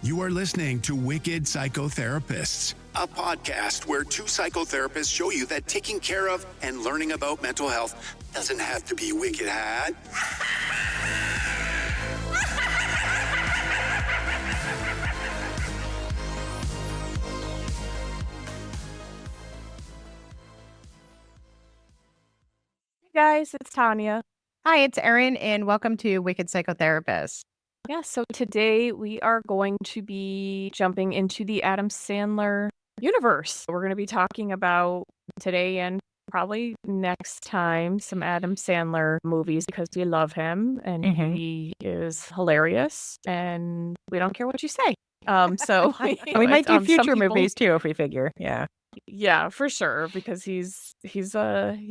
You are listening to Wicked Psychotherapists, a podcast where two psychotherapists show you that taking care of and learning about mental health doesn't have to be wicked hot. Hey guys, it's Tanya. Hi, it's Erin, and welcome to Wicked Psychotherapists. Yeah, so today we are going to be jumping into the Adam Sandler universe. We're going to be talking about today and probably next time some Adam Sandler movies because we love him and he is hilarious and we don't care what you say. So we might do future movies too if we figure. Yeah, for sure, because he's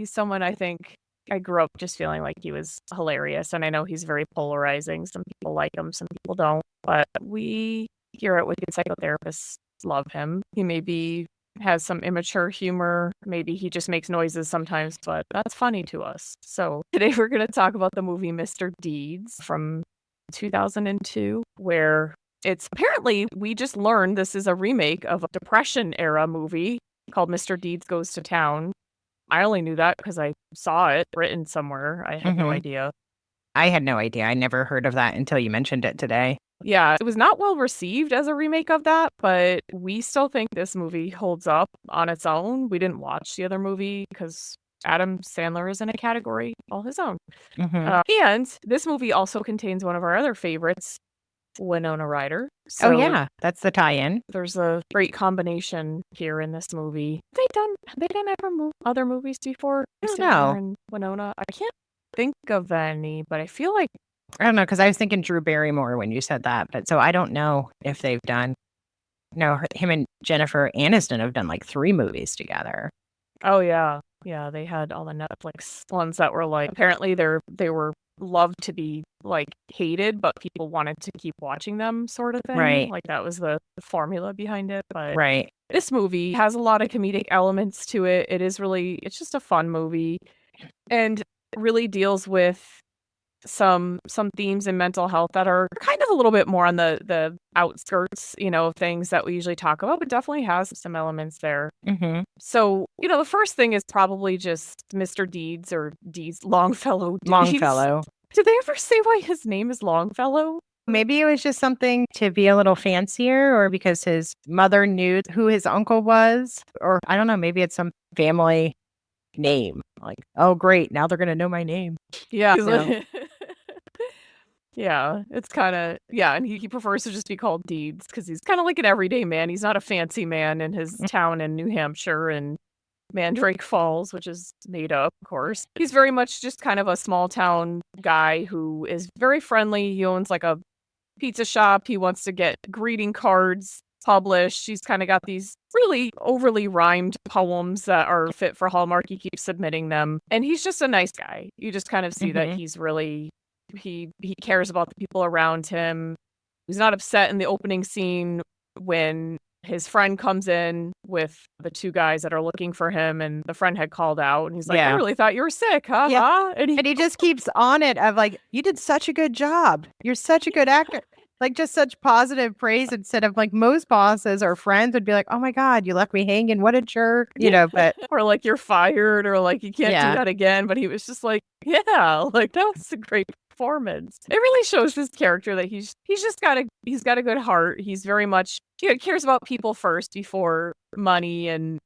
someone I think I grew up just feeling like he was hilarious, and I know he's very polarizing. Some people like him, some people don't, but we here at Wicked Psychotherapists love him. He maybe has some immature humor, maybe he just makes noises sometimes, but that's funny to us. So today we're going to talk about the movie Mr. Deeds from 2002, where it's apparently, we just learned this is a remake of a Depression era movie called Mr. Deeds Goes to Town. I only knew that because I saw it written somewhere. I had no idea. I had no idea. I never heard of that until you mentioned it today. Yeah, it was not well received as a remake of that, but we still think this movie holds up on its own. We didn't watch the other movie because Adam Sandler is in a category all his own. And this movie also contains one of our other favorites, Winona Ryder. So yeah, that's the tie-in. There's a great combination here in this movie. They done other movies before? I don't know. And Winona, I can't think of any, but I feel like I don't know because I was thinking Drew Barrymore when you said that, but so I don't know if they've done. No, him and Jennifer Aniston have done like 3 movies together. Oh yeah, they had all the Netflix ones that were like apparently they were loved to be like hated, but people wanted to keep watching them, sort of thing. Right. Like that was the formula behind it. But right. This movie has a lot of comedic elements to it. It's just a fun movie, and really deals with some themes in mental health that are kind of a little bit more on the outskirts, of things that we usually talk about, but definitely has some elements there. So, the first thing is probably just Mr. Deeds or Deeds Longfellow. Longfellow. Did they ever say why his name is Longfellow? Maybe it was just something to be a little fancier, or because his mother knew who his uncle was, or I don't know, maybe it's some family name. Like, oh, great, now they're going to know my name. Yeah. Yeah, it's kind of, and he prefers to just be called Deeds because he's kind of like an everyday man. He's not a fancy man in his town in New Hampshire and Mandrake Falls, which is made up, of course. He's very much just kind of a small town guy who is very friendly. He owns like a pizza shop. He wants to get greeting cards published. He's kind of got these really overly rhymed poems that are fit for Hallmark. He keeps submitting them. And he's just a nice guy. You just kind of see that he's really... He cares about the people around him. He's not upset in the opening scene when his friend comes in with the 2 guys that are looking for him, and the friend had called out, and he's like, I really thought you were sick, huh? Yeah. And he just keeps on it of like, you did such a good job. You're such a good actor. Like just such positive praise instead of like most bosses or friends would be like, oh my God, you left me hanging. What a jerk, but. Or like you're fired or like you can't do that again. But he was just like, like that was a great performance. It really shows his character that he's got a good heart. He's very much, cares about people first before money and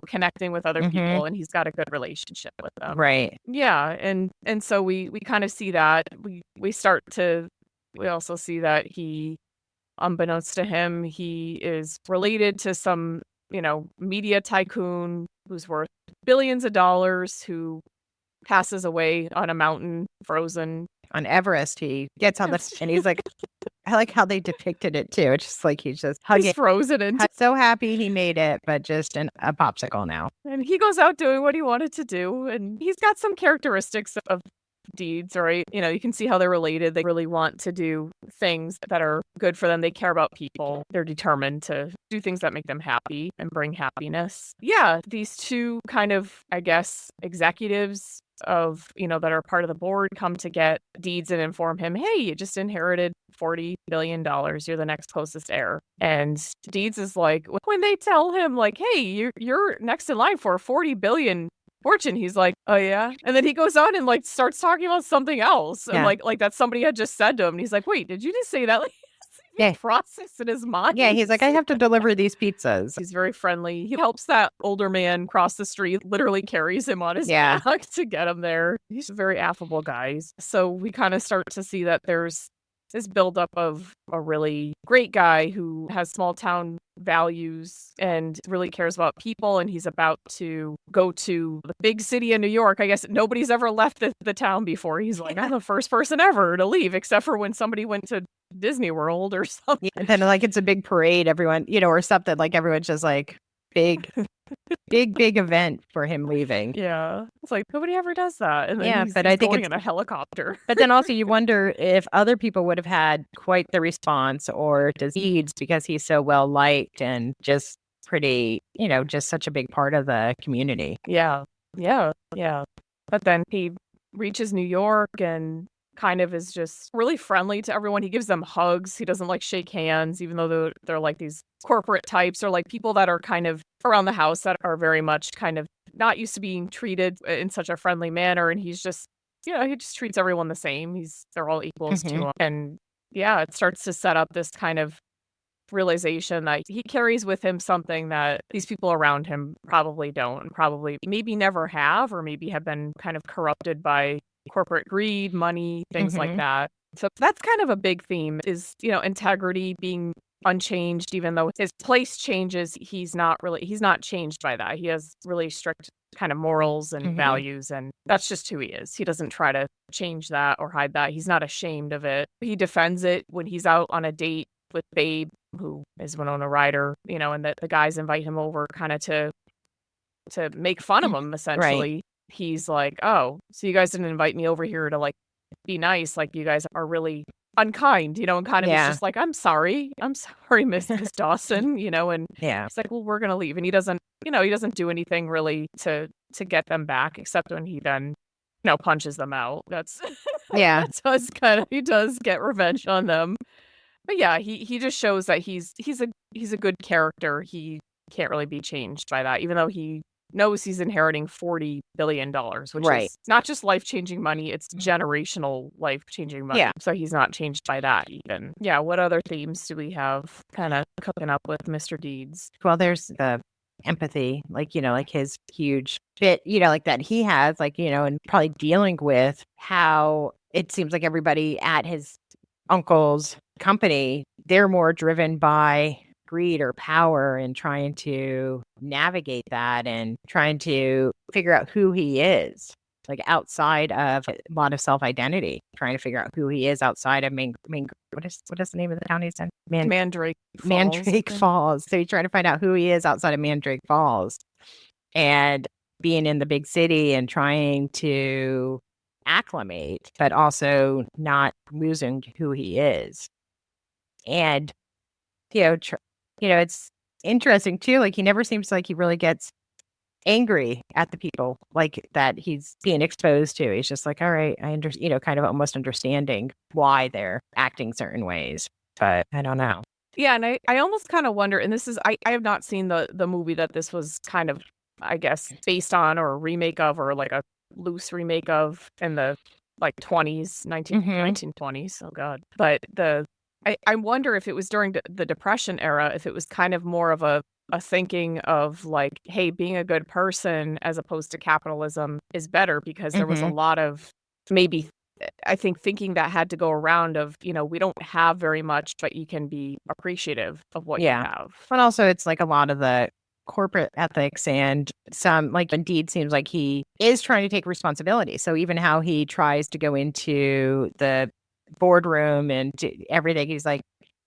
connecting with other people. And he's got a good relationship with them. Right. Yeah. And so we kind of see that we also see that he, unbeknownst to him, he is related to some, media tycoon who's worth billions of dollars who passes away on a mountain, frozen. On Everest, he gets on the, and he's like, I like how they depicted it too. It's just like he's just hugging. He's frozen and so happy he made it, but just a popsicle now. And he goes out doing what he wanted to do. And he's got some characteristics of Deeds, right? You can see how they're related. They really want to do things that are good for them. They care about people. They're determined to do things that make them happy and bring happiness. Yeah, these 2 kind of, I guess, executives of, that are part of the board come to get Deeds and inform him, hey, you just inherited $40 billion. You're the next closest heir. And Deeds is like, when they tell him like, hey, you're next in line for a $40 billion fortune, he's like, oh yeah. And then he goes on and like starts talking about something else. And like that somebody had just said to him. And he's like, wait, did you just say that? Like, yeah. Process in his mind. Yeah, he's like, I have to deliver these pizzas. He's very friendly. He helps that older man cross the street, literally carries him on his back to get him there. He's a very affable guy. So we kind of start to see that there's this buildup of a really great guy who has small town values and really cares about people. And he's about to go to the big city in New York. I guess nobody's ever left the town before. He's like, I'm the first person ever to leave, except for when somebody went to Disney World or something. And then like it's a big parade, everyone, or something, like everyone's just like big event for him leaving. Yeah. It's like nobody ever does that. And then but I think it's in a helicopter. But then also you wonder if other people would have had quite the response, or does Deeds, because he's so well liked and just pretty, just such a big part of the community. Yeah. But then he reaches New York and kind of is just really friendly to everyone. He gives them hugs. He doesn't like shake hands, even though they're like these corporate types or like people that are kind of around the house that are very much kind of not used to being treated in such a friendly manner. And he's just, he just treats everyone the same. They're all equals to him. And yeah, it starts to set up this kind of realization that he carries with him something that these people around him probably don't, and probably maybe never have, or maybe have been kind of corrupted by corporate greed, money, things like that. So that's kind of a big theme is, integrity being unchanged, even though his place changes. He's not changed by that. He has really strict kind of morals and values, and that's just who he is. He doesn't try to change that or hide that. He's not ashamed of it. He defends it when he's out on a date with Babe, who is Winona Ryder, and the guys invite him over kind of to make fun of him, essentially. Right. He's like, oh, so you guys didn't invite me over here to like be nice. Like you guys are really unkind, and kind of is just like, I'm sorry, Miss Dawson, and it's like, well, we're going to leave. And he doesn't do anything really to get them back, except when he then, punches them out. That's, he does get revenge on them. But yeah, he just shows that he's a good character. He can't really be changed by that, even though he knows he's inheriting $40 billion, which is not just life-changing money, it's generational life-changing money. Yeah. So he's not changed by that even. Yeah, what other themes do we have kind of cooking up with Mr. Deeds? Well, there's the empathy, like his huge bit, like that he has, like, and probably dealing with how it seems like everybody at his uncle's company, they're more driven by greed or power, and trying to navigate that and trying to figure out who he is, like outside of a lot of self-identity, trying to figure out who he is outside of what is the name of the town he's in? Mandrake Falls. So he's trying to find out who he is outside of Mandrake Falls, and being in the big city and trying to acclimate, but also not losing who he is. And it's interesting too, like he never seems like he really gets angry at the people like that he's being exposed to. He's just like, all right, I understand, kind of almost understanding why they're acting certain ways, but I don't know. Yeah, and I almost kind of wonder, and this is, I have not seen the movie that this was kind of, I guess, based on, or a remake of, or like a loose remake of in the like 1920s. Oh God. But I wonder if it was during the Depression era, if it was kind of more of a thinking of like, hey, being a good person as opposed to capitalism is better, because there was a lot of maybe, I think, thinking that had to go around of, we don't have very much, but you can be appreciative of what you have. But also it's like a lot of the corporate ethics, and some, like, Indeed seems like he is trying to take responsibility. So even how he tries to go into the boardroom and everything, he's like,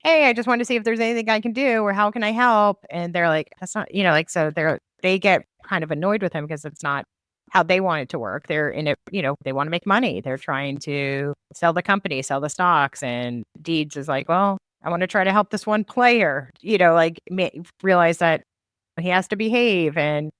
hey, I just want to see if there's anything I can do, or how can I help? And they're like, that's not, so they get kind of annoyed with him because it's not how they want it to work. They're in it, they want to make money. They're trying to sell the company, sell the stocks. And Deeds is like, well, I want to try to help this one player, realize that he has to behave and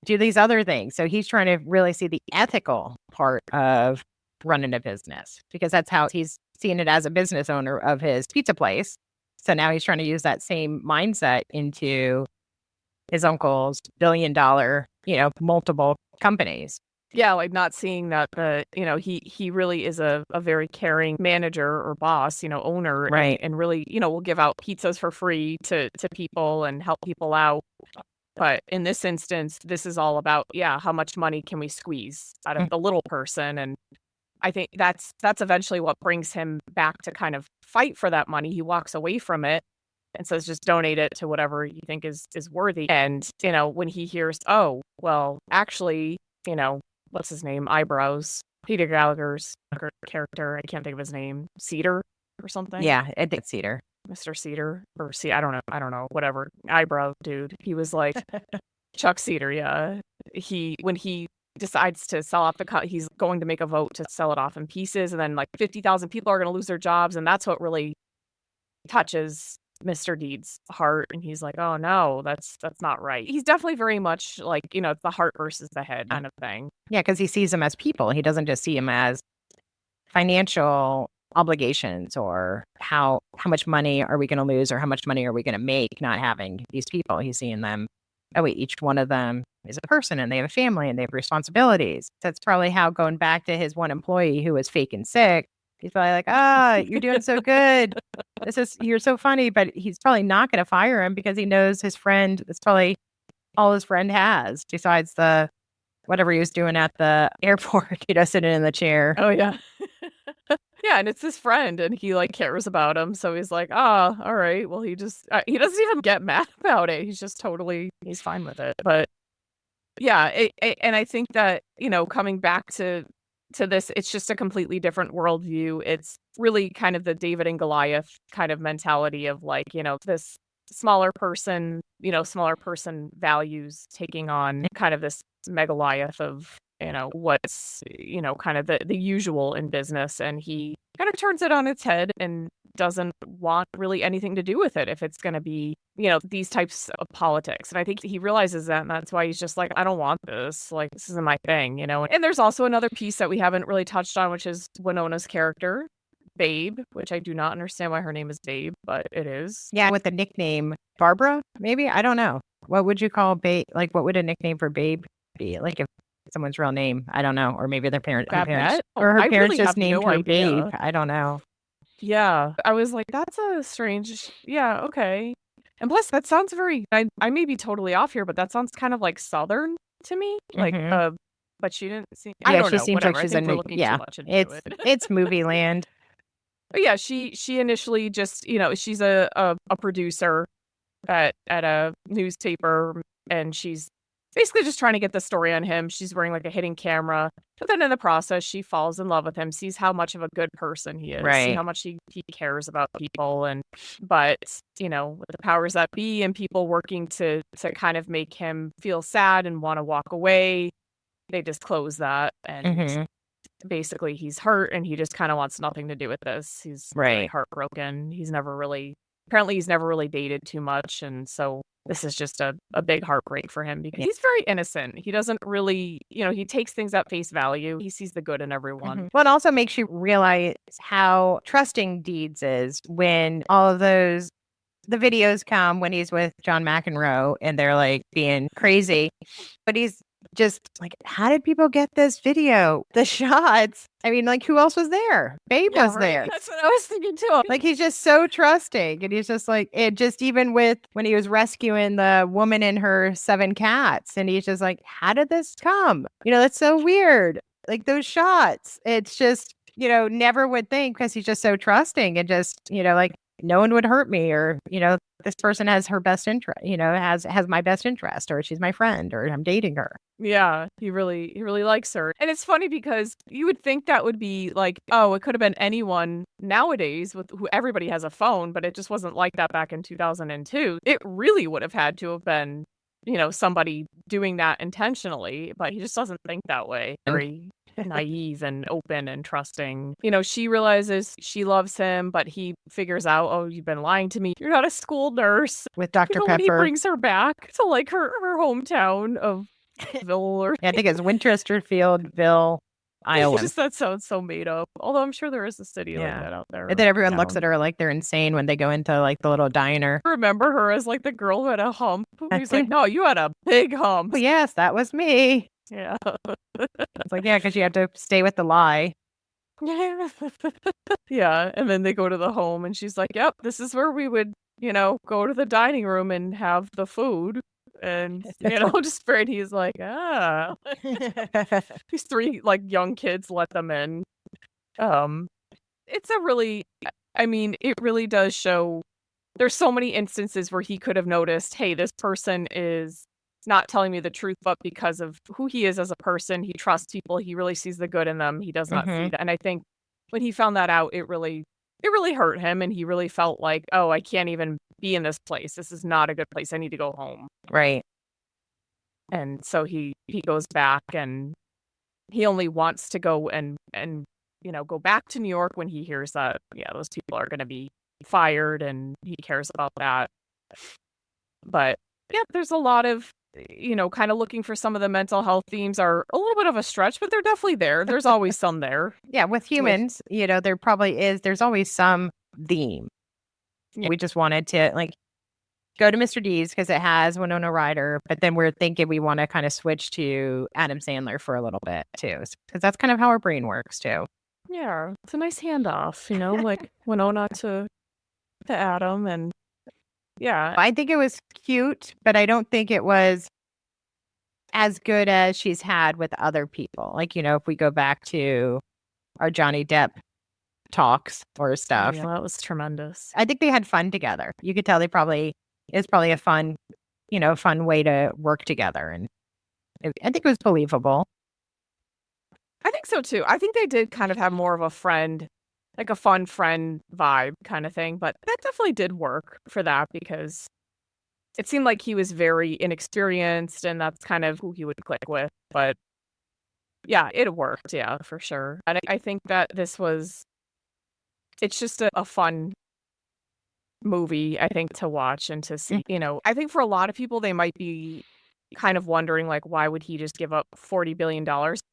do these other things. So he's trying to really see the ethical part of running a business, because that's how he's seeing it as a business owner of his pizza place. So now he's trying to use that same mindset into his uncle's $1 billion, multiple companies. Yeah, like not seeing that he really is a very caring manager or boss, owner, Right. and really, will give out pizzas for free to people and help people out. But in this instance, this is all about, how much money can we squeeze out of the little person? And I think that's eventually what brings him back to kind of fight for that money. He walks away from it and says, just donate it to whatever you think is worthy. And, when he hears, oh, well, actually, what's his name? Eyebrows. Peter Gallagher's character. I can't think of his name. Cedar or something. Yeah, I think Cedar. Mr. Cedar or I don't know, whatever. Eyebrow dude. He was like Chuck Cedar. Yeah. When he decides to sell off he's going to make a vote to sell it off in pieces. And then like 50,000 people are going to lose their jobs. And that's what really touches Mr. Deed's heart. And he's like, oh no, that's not right. He's definitely very much like, it's the heart versus the head kind of thing. Yeah, because he sees them as people. He doesn't just see them as financial obligations or how much money are we going to lose or how much money are we going to make not having these people. He's seeing them, oh wait, each one of them is a person and they have a family and they have responsibilities. That's probably how, going back to his one employee who was fake and sick, he's probably like, you're doing so good. You're so funny, but he's probably not going to fire him because he knows his friend, that's probably all his friend has besides the whatever he was doing at the airport, sitting in the chair. Oh yeah. Yeah, and it's his friend, and he like cares about him, so he's like, all right. Well, he doesn't even get mad about it. He's just he's fine with it. But yeah, and I think that coming back to this, it's just a completely different worldview. It's really kind of the David and Goliath kind of mentality of like this smaller person values taking on kind of this megaliath of what's kind of the usual in business, and he kind of turns it on its head and doesn't want really anything to do with it if it's going to be these types of politics. And I think he realizes that, and that's why he's just like, I don't want this, like this isn't my thing. And there's also another piece that we haven't really touched on, which is Winona's character, Babe, which I do not understand why her name is Babe, but it is. Yeah, with the nickname Barbara, maybe? I don't know. What would you call Babe? Like, what would a nickname for Babe be? Like, if someone's real name, I don't know. Or maybe their parents, or her parents really just named her Babe. I don't know. Yeah, I was like, that's a strange, yeah, okay. And plus, that sounds very, I may be totally off here, but that sounds kind of like Southern to me. Like, but she didn't seem, I don't know, she seems whatever. like she's it's movie land. But yeah, she initially just, she's a producer at a newspaper, and she's basically just trying to get the story on him. She's wearing like a hidden camera, but then in the process, she falls in love with him, sees how much of a good person he is, see how much he cares about people. But with the powers that be and people working to kind of make him feel sad and want to walk away, they disclose that. And basically he's hurt and he just kind of wants nothing to do with this. He's very heartbroken. He's never really dated too much, and so this is just a big heartbreak for him because he's very innocent. He doesn't really, he takes things at face value. He sees the good in everyone. Well, it also makes you realize how trusting Deeds is when all of the videos come when he's with John McEnroe and they're like being crazy, but he's just like, how did people get this video? The shots. I mean, like, who else was there? Babe was there. That's what I was thinking too. Like, he's just so trusting. And he's just like, it just even with when he was rescuing the woman and her 7 cats. And he's just like, how did this come? That's so weird. Like those shots. It's just, never would think, because he's just so trusting and just, like, no one would hurt me, or, this person has her best interest, has my best interest, or she's my friend, or I'm dating her. Yeah, he really likes her. And it's funny because you would think that would be like, oh, it could have been anyone nowadays with who everybody has a phone, but it just wasn't like that back in 2002. It really would have had to have been, somebody doing that intentionally, but he just doesn't think that way. Very naive and open and trusting. She realizes she loves him, but he figures out, oh, you've been lying to me. You're not a school nurse. With Dr. Pepper. When he brings her back to like her hometown of or Yeah, I think it's Winchesterfieldville, Iowa. that sounds so made up. Although I'm sure there is a city like Yeah. that out there. And then everyone looks at her like they're insane when they go into like the little diner. I remember her as like the girl who had a hump. He's like, no, you had a big hump. Oh, yes, that was me. Yeah. It's like, yeah, because you have to stay with the lie. Yeah. And then they go to the home and she's like, yep, this is where we would, go to the dining room and have the food. And, just afraid he's like, these three like young kids let them in. It's a really, it really does show there's so many instances where he could have noticed, hey, this person is not telling me the truth, but because of who he is as a person, he trusts people. He really sees the good in them. He does not see that. And I think when he found that out, it really hurt him. And he really felt like, oh, I can't even be in this place. This is not a good place. I need to go home. Right. And so he goes back and he only wants to go and go back to New York when he hears that, yeah, those people are going to be fired and he cares about that. But yeah, there's a lot of, kind of looking for some of the mental health themes are a little bit of a stretch, but they're definitely there. There's always some there. Yeah, with humans, there probably is. There's always some theme. Yeah. We just wanted to go to Mr. D's because it has Winona Ryder, but then we're thinking we want to kind of switch to Adam Sandler for a little bit too, because that's kind of how our brain works too. Yeah, it's a nice handoff, like Winona to Adam, and yeah. I think it was cute, but I don't think it was as good as she's had with other people. Like, if we go back to our Johnny Depp talks or stuff. Yeah, that was tremendous. I think they had fun together. You could tell it's probably a fun way to work together. And I think it was believable. I think so too. I think they did kind of have more of a friend, like a fun friend vibe kind of thing, but that definitely did work for that because it seemed like he was very inexperienced and that's kind of who he would click with. But yeah, it worked. Yeah, for sure. And I think that it's just a fun movie, I think, to watch and to see. I think for a lot of people, they might be kind of wondering, like, why would he just give up $40 billion?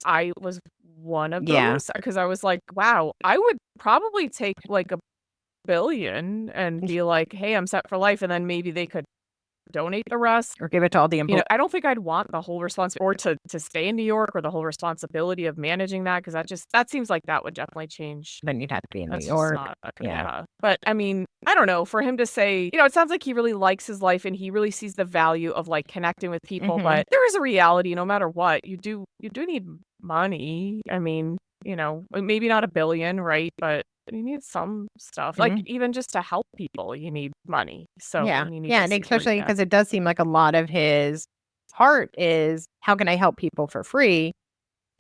I was one of those because I was like, wow, I would probably take like $1 billion and be like, hey, I'm set for life. And then maybe they could donate the rest or give it to all the employees. I don't think I'd want the whole responsibility or to stay in New York or the whole responsibility of managing that because that seems like that would definitely change. Then you'd have to be in New York. But I mean, I don't know, for him to say, it sounds like he really likes his life and he really sees the value of like connecting with people, but there is a reality no matter what. You do need money. I mean, maybe not $1 billion, right? But you need some stuff, like even just to help people, you need money. So and especially because it does seem like a lot of his heart is how can I help people for free?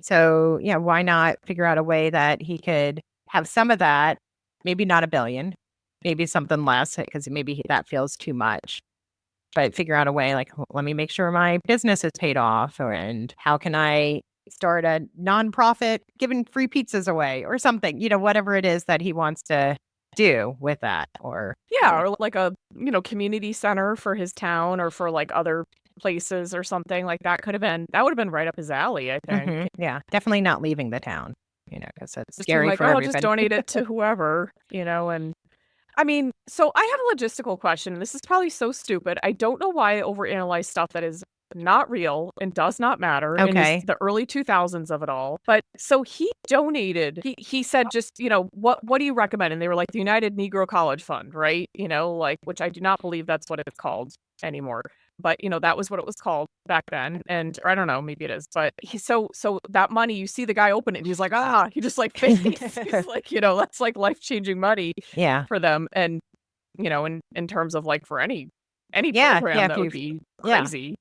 So why not figure out a way that he could have some of that? Maybe not $1 billion, maybe something less because maybe that feels too much. But figure out a way like let me make sure my business is paid off, and how can I start a nonprofit giving free pizzas away or something, whatever it is that he wants to do with that. Or like a, community center for his town or for like other places or something like that would have been right up his alley, I think. Yeah, definitely not leaving the town, because it's scary for everybody. I'll just donate it to whoever, and I mean, so I have a logistical question. This is probably so stupid. I don't know why I overanalyze stuff that is not real and does not matter. Okay. In the early 2000s of it all. But so he donated, he said, just, what do you recommend? And they were like the United Negro College Fund, right? Which I do not believe that's what it's called anymore. But, that was what it was called back then. And, or I don't know, maybe it is. But so that money, you see the guy open it and he's like, he just like face. He's like, that's like life-changing money for them. And, in terms of like for any program that would be crazy,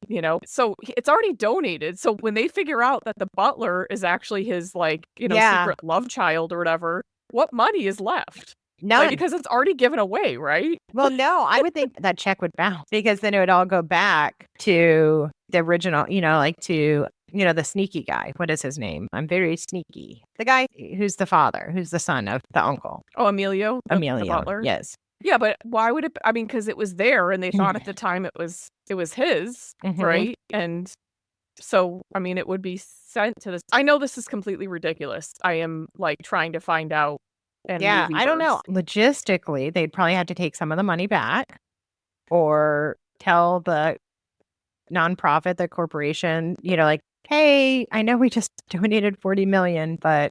So it's already donated. So when they figure out that the butler is actually his like, secret love child or whatever, what money is left? None. Because it's already given away, right? Well, no, I would think that check would bounce because then it would all go back to the original, to, the sneaky guy. What is his name? I'm very sneaky. The guy who's the father, who's the son of the uncle. Oh, Emilio? Emilio, the butler? yes. Yeah, but why would it? I mean, because it was there, and they thought at the time it was his, right? And So, I mean, it would be sent to this. I know this is completely ridiculous. I am like trying to find out. And Yeah, I don't know. Logistically, they'd probably have to take some of the money back or tell the nonprofit, the corporation, like, hey, I know we just donated 40 million, but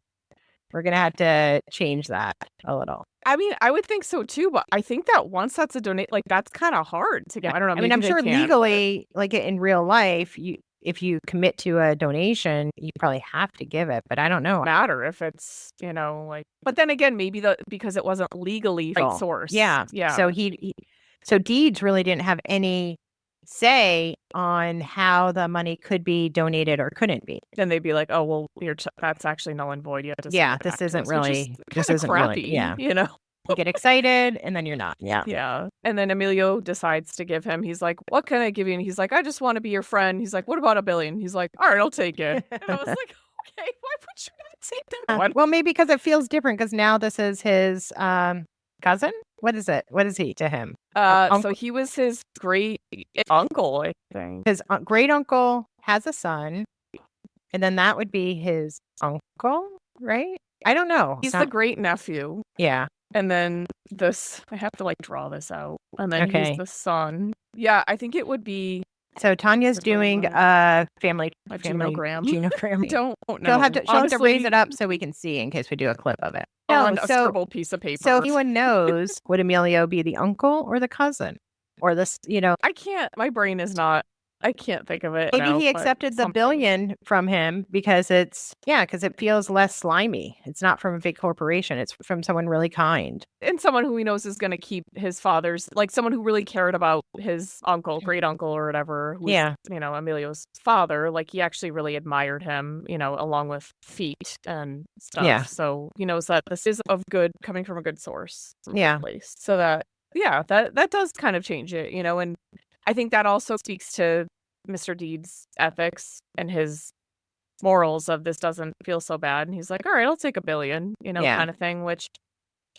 we're going to have to change that a little. I mean, I would think so too, but I think that once that's a donate, like that's kind of hard to get. I don't know. I mean, I'm sure legally, like in real life, if you commit to a donation, you probably have to give it, but I don't know. Matter if it's, like, but then again, maybe because it wasn't legally right source. Yeah. Yeah. So so Deeds really didn't have any say on how the money could be donated or couldn't be. Then they'd be like, oh, well, that's actually null and void. You have to this isn't really, this isn't crappy, really, You get excited and then you're not. Yeah. Yeah. And then Emilio decides to give him, he's like, what can I give you? And he's like, I just want to be your friend. He's like, what about $1 billion? He's like, all right, I'll take it. And I was like, okay, why would you not take that? Well, maybe because it feels different because now this is his cousin. What is it? What is he to him? So he was his great uncle, I think. His great uncle has a son, and then that would be his uncle, right? I don't know. He's the great nephew. Yeah. And then I have to like draw this out. And then he's the son. Yeah, I think it would be. So Tanya's doing a family genogram. Genogram. Don't know. She'll have to raise it up so we can see in case we do a clip of it. On a scribbled piece of paper. So if anyone knows, would Emilio be the uncle or the cousin? Or this, I can't, my brain is not, I can't think of it. Maybe he accepted the $1 billion from him because it feels less slimy. It's not from a big corporation. It's from someone really kind. And someone who he knows is going to keep his father's, like someone who really cared about his uncle, great uncle or whatever. Who's, Emilio's father. Like he actually really admired him, along with feet and stuff. Yeah. So he knows that this is coming from a good source. Yeah. Place. So that does kind of change it, and I think that also speaks to Mr. Deeds' ethics and his morals of this doesn't feel so bad. And he's like, all right, I'll take $1 billion, kind of thing, which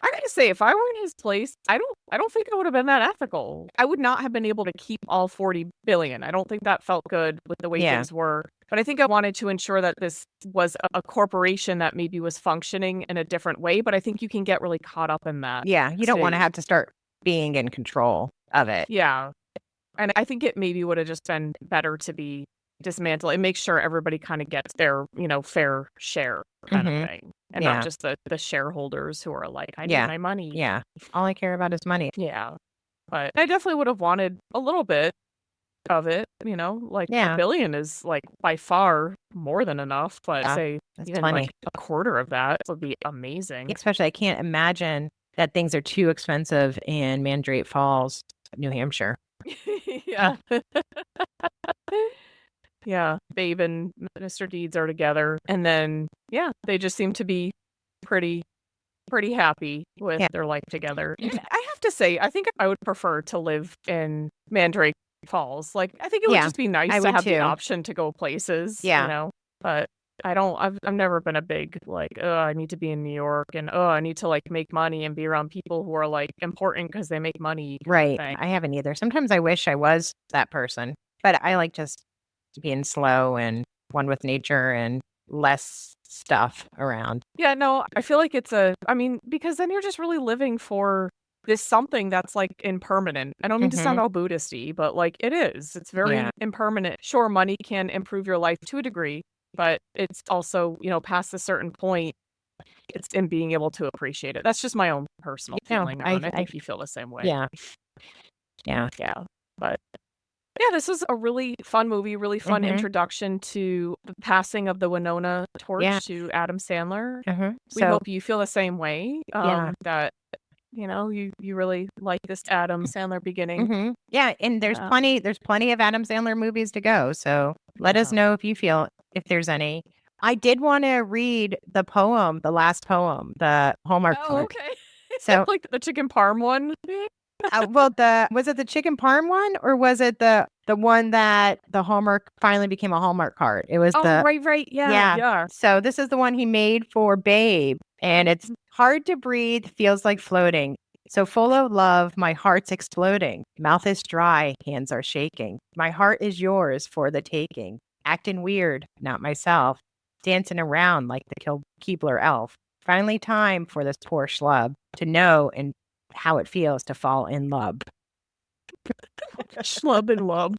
I gotta say, if I were in his place, I don't think I would have been that ethical. I would not have been able to keep all 40 billion. I don't think that felt good with the way things were. But I think I wanted to ensure that this was a corporation that maybe was functioning in a different way. But I think you can get really caught up in that. Yeah, you don't want to have to start being in control of it. Yeah. And I think it maybe would have just been better to be dismantled and make sure everybody kind of gets their, fair share kind of thing. And not just the shareholders who are like, I need my money. Yeah. All I care about is money. Yeah. But I definitely would have wanted a little bit of it, like $1 billion is like by far more than enough. But say even like a quarter of that would be amazing. Especially I can't imagine that things are too expensive in Mandrake Falls, New Hampshire. Yeah. Yeah. Babe and Mr. Deeds are together. And then, they just seem to be pretty happy with their life together. I have to say, I think I would prefer to live in Mandrake Falls. Like, I think it would just be nice to have the option to go places, but I've never been a big, like, I need to be in New York and, I need to, like, make money and be around people who are, like, important because they make money. Right. I haven't either. Sometimes I wish I was that person, but I like just being slow and one with nature and less stuff around. Yeah, no, I feel like because then you're just really living for this something that's like impermanent. I don't mean to sound all Buddhist-y, but like it is. It's very impermanent. Sure, money can improve your life to a degree, but it's also, past a certain point, it's in being able to appreciate it. That's just my own personal feeling. I think you feel the same way. Yeah. Yeah. Yeah. But yeah, this was a really fun movie, really fun introduction to the passing of the Winona torch to Adam Sandler. We hope you feel the same way. That you really like this Adam Sandler beginning. Yeah, and there's plenty of Adam Sandler movies to go. So let us know if there's any. I did want to read the last poem, the Hallmark card. Okay. So like the chicken parm one. Was it the chicken parm one or was it the one that the Hallmark finally became a Hallmark card? It was right. Yeah. So this is the one he made for Babe, and it's hard to breathe, feels like floating. So full of love, my heart's exploding. Mouth is dry, hands are shaking. My heart is yours for the taking. acting weird, not myself, dancing around like the Keebler elf. Finally time for this poor schlub to know and how it feels to fall in love. Schlub and lub.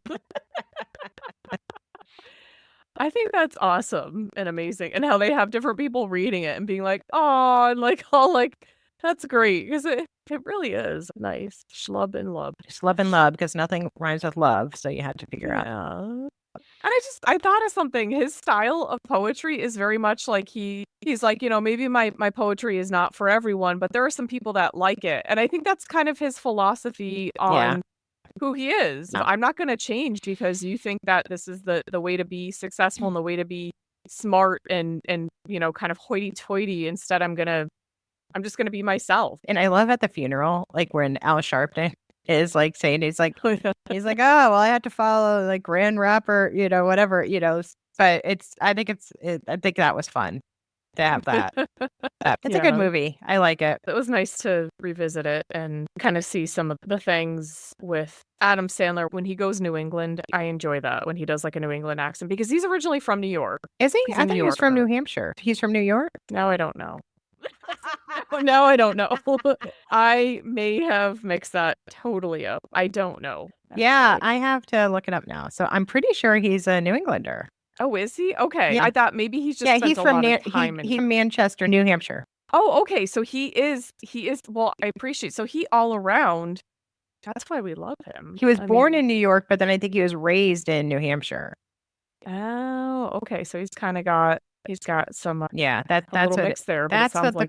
I think that's awesome and amazing, and how they have different people reading it and being like, "Oh," and like all like, "That's great," because it really is nice. Schlub and lub. Schlub and love, because nothing rhymes with love, so you had to figure out. Yeah. And I thought of something. His style of poetry is very much like he's like, maybe my poetry is not for everyone, but there are some people that like it. And I think that's kind of his philosophy on who he is. Yeah. I'm not going to change because you think that this is the way to be successful and the way to be smart and kind of hoity-toity. Instead, I'm just going to be myself. And I love at the funeral, like when Al Sharpton is like saying, he's like, oh, well, I had to follow like Grand Rapper, whatever, but I think that was fun to have that. It's a good movie. I like it. It was nice to revisit it and kind of see some of the things with Adam Sandler when he goes New England. I enjoy that when he does like a New England accent because he's originally from New York. Is he? He's I thought he was from New Hampshire. He's from New York? Now I don't know. Now I don't know. I may have mixed that totally up. I don't know. Yeah, I have to look it up now. So I'm pretty sure he's a New Englander. Oh, is he? Okay. Yeah. I thought maybe he's just he's from he's from Manchester, New Hampshire. Oh, okay. So he is well, I appreciate. So he all around. That's why we love him. He was born in New York, but then I think he was raised in New Hampshire. Oh, okay. So he's got some that's what what mix there. That's what the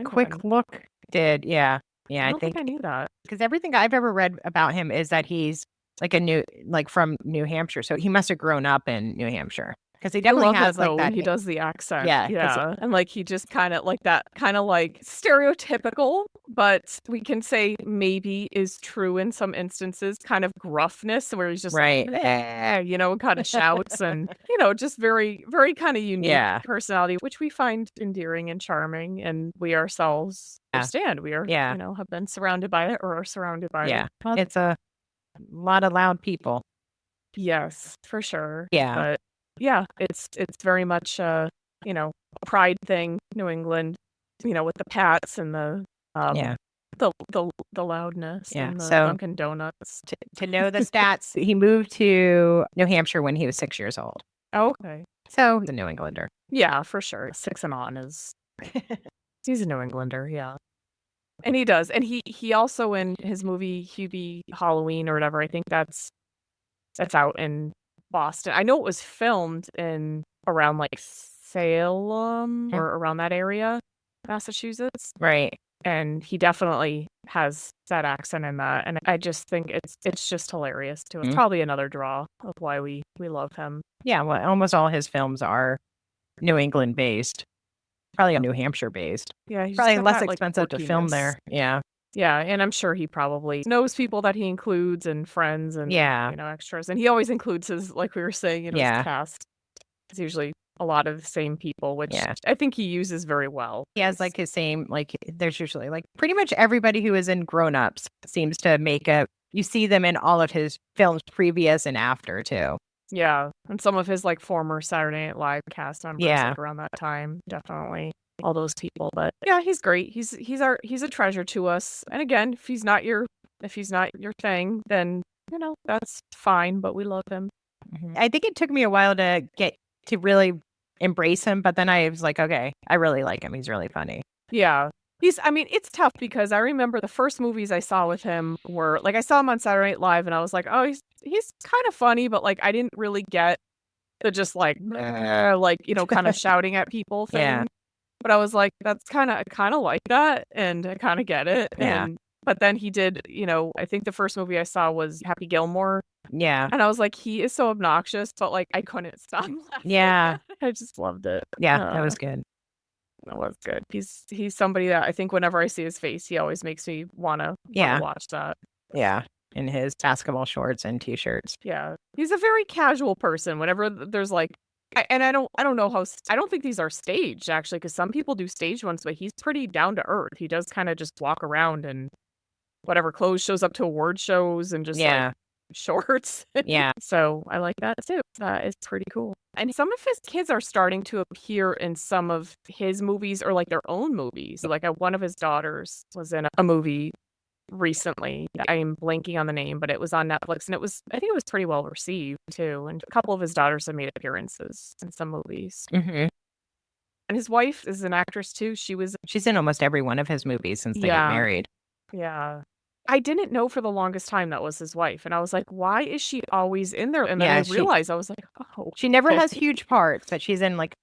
quick look did. Yeah. I think I knew that because everything I've ever read about him is that he's like from New Hampshire, so he must have grown up in New Hampshire. Because he definitely has like that. He does the accent. Yeah. And like he just kind of like that, kind of like stereotypical, but we can say maybe is true in some instances, kind of gruffness where he's just right. Kind of shouts and, just very, very kind of unique personality, which we find endearing and charming. And we ourselves understand. We are, have been surrounded by it or are surrounded by it. Well, it's a lot of loud people. Yes, for sure. Yeah. But yeah, it's very much a pride thing, New England, with the Pats and the loudness and the Dunkin' Donuts. To know the stats, he moved to New Hampshire when he was 6 years old. Okay. So he's a New Englander. Yeah, for sure. 6 and on is he's a New Englander, yeah. And he does. And he also in his movie Hubie Halloween or whatever, I think that's out in Boston. I know it was filmed in around like Salem or around that area, Massachusetts. Right. And he definitely has that accent in that. And I just think it's just hilarious too. It's probably another draw of why we love him. Yeah, well, almost all his films are New England based. Probably New Hampshire based. Yeah, he's probably less expensive to film there. Yeah. Yeah, and I'm sure he probably knows people that he includes and friends and extras. And he always includes his, like we were saying, his cast. It's usually a lot of the same people, which I think he uses very well. He has like his same, like there's usually like pretty much everybody who is in Grown Ups seems to you see them in all of his films previous and after too. Yeah, and some of his like former Saturday Night Live cast members like, around that time, definitely. All those people, but yeah, he's great. He's a treasure to us. And again, if he's not your thing, then that's fine. But we love him. Mm-hmm. I think it took me a while to get to really embrace him, but then I was like, okay, I really like him. He's really funny. Yeah, it's tough because I remember the first movies I saw with him were like I saw him on Saturday Night Live, and I was like, oh, he's kind of funny, but like I didn't really get the just like kind of shouting at people thing. Yeah. But I was like, that's kind of like that, and I kind of get it. Yeah. But then he did, I think the first movie I saw was Happy Gilmore. Yeah. And I was like, he is so obnoxious, but like I couldn't stop laughing. Yeah. I just loved it. Yeah, that was good. That was good. He's somebody that I think whenever I see his face, he always makes me wanna watch that. Yeah. In his basketball shorts and t-shirts. Yeah. He's a very casual person. Whenever there's like I don't know how I don't think these are staged actually, because some people do staged ones, but he's pretty down to earth. He does kind of just walk around and whatever clothes shows up to award shows and just like shorts. Yeah. So I like that too. That is pretty cool. And some of his kids are starting to appear in some of his movies or like their own movies. Like one of his daughters was in a movie recently. I am blanking on the name, but it was on Netflix and I think it was pretty well received too. And a couple of his daughters have made appearances in some movies. Mm-hmm. And his wife is an actress too. She's in almost every one of his movies since they got married. Yeah. I didn't know for the longest time that was his wife. And I was like, why is she always in there? And then I realized, I was like, oh. She never has huge parts, but she's in like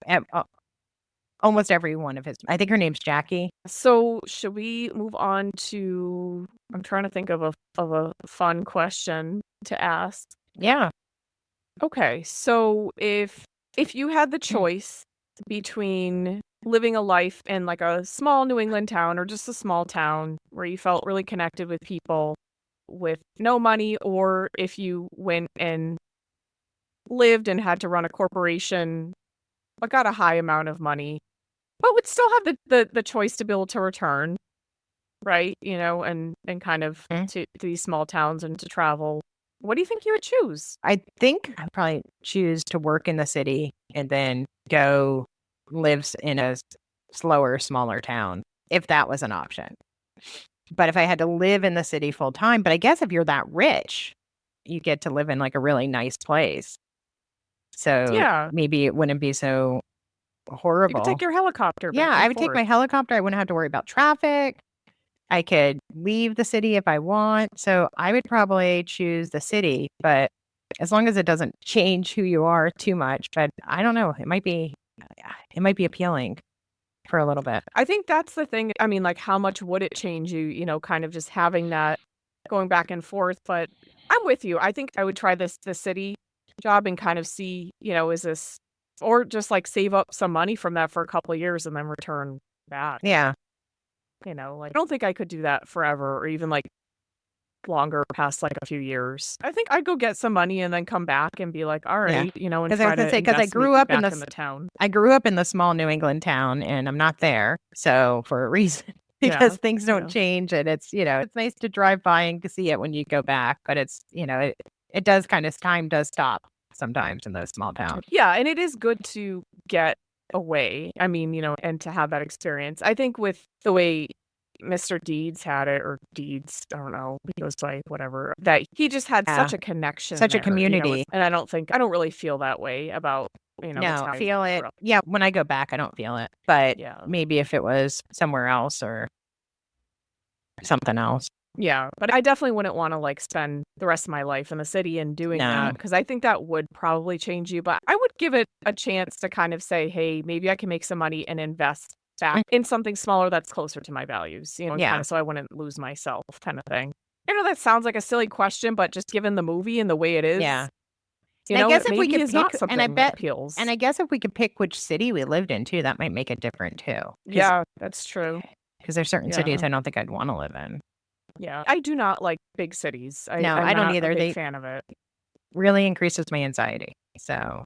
almost every one of his. I think her name's Jackie. So should we move on to, I'm trying to think of a fun question to ask. Yeah. Okay. So if you had the choice between living a life in like a small New England town or just a small town where you felt really connected with people with no money, or if you went and lived and had to run a corporation but got a high amount of money, but would still have the choice to be able to return, right? And kind of to these small towns and to travel. What do you think you would choose? I think I'd probably choose to work in the city and then go live in a slower, smaller town, if that was an option. But if I had to live in the city full time, but I guess if you're that rich, you get to live in like a really nice place. So maybe it wouldn't be so horrible. You could take your helicopter. Yeah, I would take my helicopter. I wouldn't have to worry about traffic. I could leave the city if I want. So I would probably choose the city, but as long as it doesn't change who you are too much. But I don't know. It might be appealing for a little bit. I think that's the thing. I mean, like, how much would it change you, kind of just having that going back and forth. But I'm with you. I think I would try the city job and kind of see, is this, or just like save up some money from that for a couple of years and then return back. Yeah. Like, I don't think I could do that forever or even like longer past like a few years. I think I'd go get some money and then come back and be like, all right, and try to because I grew up in the town. I grew up in the small New England town and I'm not there. So for a reason, because things don't change and it's, it's nice to drive by and see it when you go back, but it's, it does kind of, time does stop sometimes in those small towns. Yeah. And it is good to get away. I mean, and to have that experience. I think with the way Mr. Deeds had it, or Deeds, I don't know, he goes by whatever, that he just had such a connection, such a community. And I don't really feel that way about, no, I feel it. Yeah. When I go back, I don't feel it, but maybe if it was somewhere else or something else. Yeah, but I definitely wouldn't want to like spend the rest of my life in the city and doing that, because I think that would probably change you. But I would give it a chance to kind of say, hey, maybe I can make some money and invest back in something smaller that's closer to my values, kind of, so I wouldn't lose myself, kind of thing. I know that sounds like a silly question, but just given the movie and the way it is, I guess if we could pick, and I bet appeals. And I guess if we could pick which city we lived in too, that might make it different too. Yeah, that's true. Because there's certain cities I don't think I'd want to live in. Yeah, I do not like big cities. I don't either. I'm not a big fan of it. Really increases my anxiety. So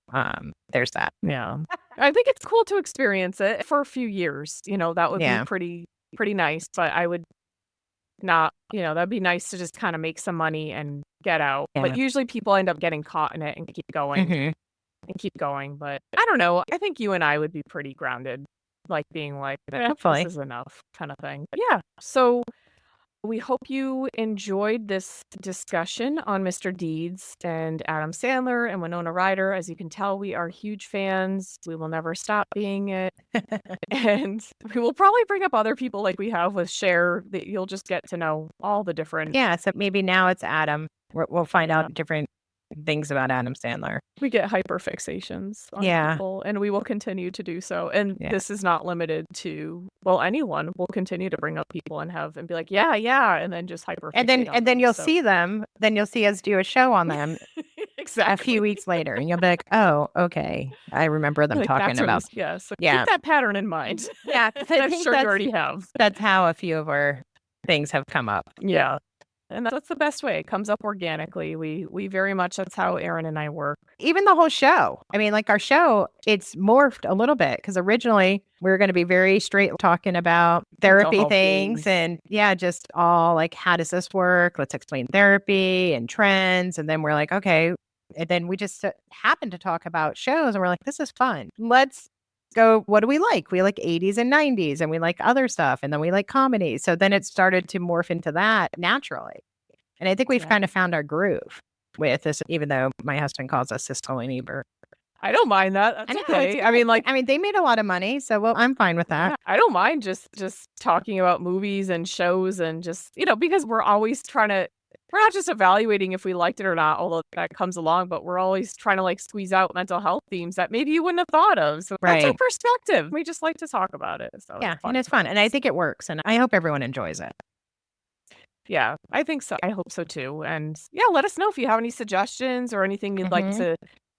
there's that. Yeah, I think it's cool to experience it for a few years. That would be pretty nice. But I would not. That'd be nice to just kind of make some money and get out. Yeah. But usually people end up getting caught in it and keep going and keep going. But I don't know. I think you and I would be pretty grounded, like being like, this is enough, kind of thing. But yeah. So. We hope you enjoyed this discussion on Mr. Deeds and Adam Sandler and Winona Ryder. As you can tell, we are huge fans. We will never stop being it. And we will probably bring up other people like we have with Cher, that you'll just get to know all the different. Yeah, so maybe now it's Adam. We'll find out different things about Adam Sandler. We get hyperfixations on people, and we will continue to do so. And this is not limited to, anyone. We'll continue to bring up people and be like, and then just hyperfixate. And then you'll see them. Then you'll see us do a show on them exactly a few weeks later, and you'll be like, oh, okay, I remember them talking about. So keep that pattern in mind. Yeah, I'm sure you already have. That's how a few of our things have come up. Yeah. And that's the best way. It comes up organically. We very much, that's how Erin and I work. Even the whole show. I mean, like our show, it's morphed a little bit because originally we were going to be very straight talking about therapy health things things. and just all like, how does this work? Let's explain therapy and trends. And then we're like, okay. And then we just happened to talk about shows and we're like, this is fun. Let's go. What do we like? We like 80s and 90s and we like other stuff. And then we like comedy. So then it started to morph into that naturally. And I think we've kind of found our groove with this, even though my husband calls us Siskel and Ebert. I don't mind that. That's okay. I mean, they made a lot of money, so I'm fine with that. Yeah, I don't mind just talking about movies and shows and just, because we're always we're not just evaluating if we liked it or not, although that comes along, but we're always trying to like squeeze out mental health themes that maybe you wouldn't have thought of. So that's our perspective. We just like to talk about it. So yeah, and it's fun. And I think it works. And I hope everyone enjoys it. Yeah, I think so. I hope so too. And yeah, let us know if you have any suggestions or anything you'd like to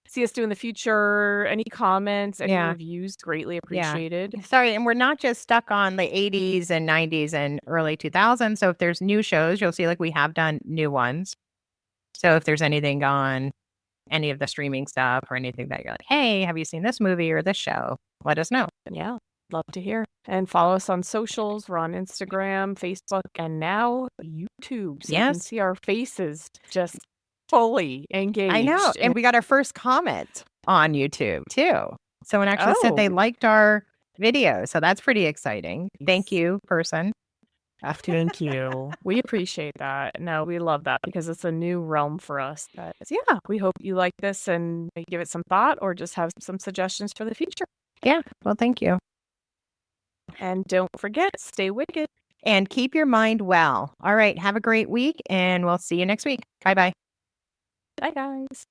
see us do in the future. Any comments, any reviews, greatly appreciated. Yeah. Sorry, and we're not just stuck on the 80s and 90s and early 2000s. So if there's new shows, you'll see like we have done new ones. So if there's anything on any of the streaming stuff or anything that you're like, hey, have you seen this movie or this show? Let us know. Yeah. Love to hear. And follow us on socials. We're on Instagram, Facebook, and now YouTube. So you can see our faces just fully engaged. I know. And we got our first comment on YouTube too. Someone actually said they liked our video. So that's pretty exciting. Thank you, person. Thank you. We appreciate that. No, we love that because it's a new realm for us. We hope you like this and give it some thought or just have some suggestions for the future. Yeah. Well, thank you. And don't forget, stay wicked. And keep your mind well. All right. Have a great week and we'll see you next week. Bye-bye. Bye, guys.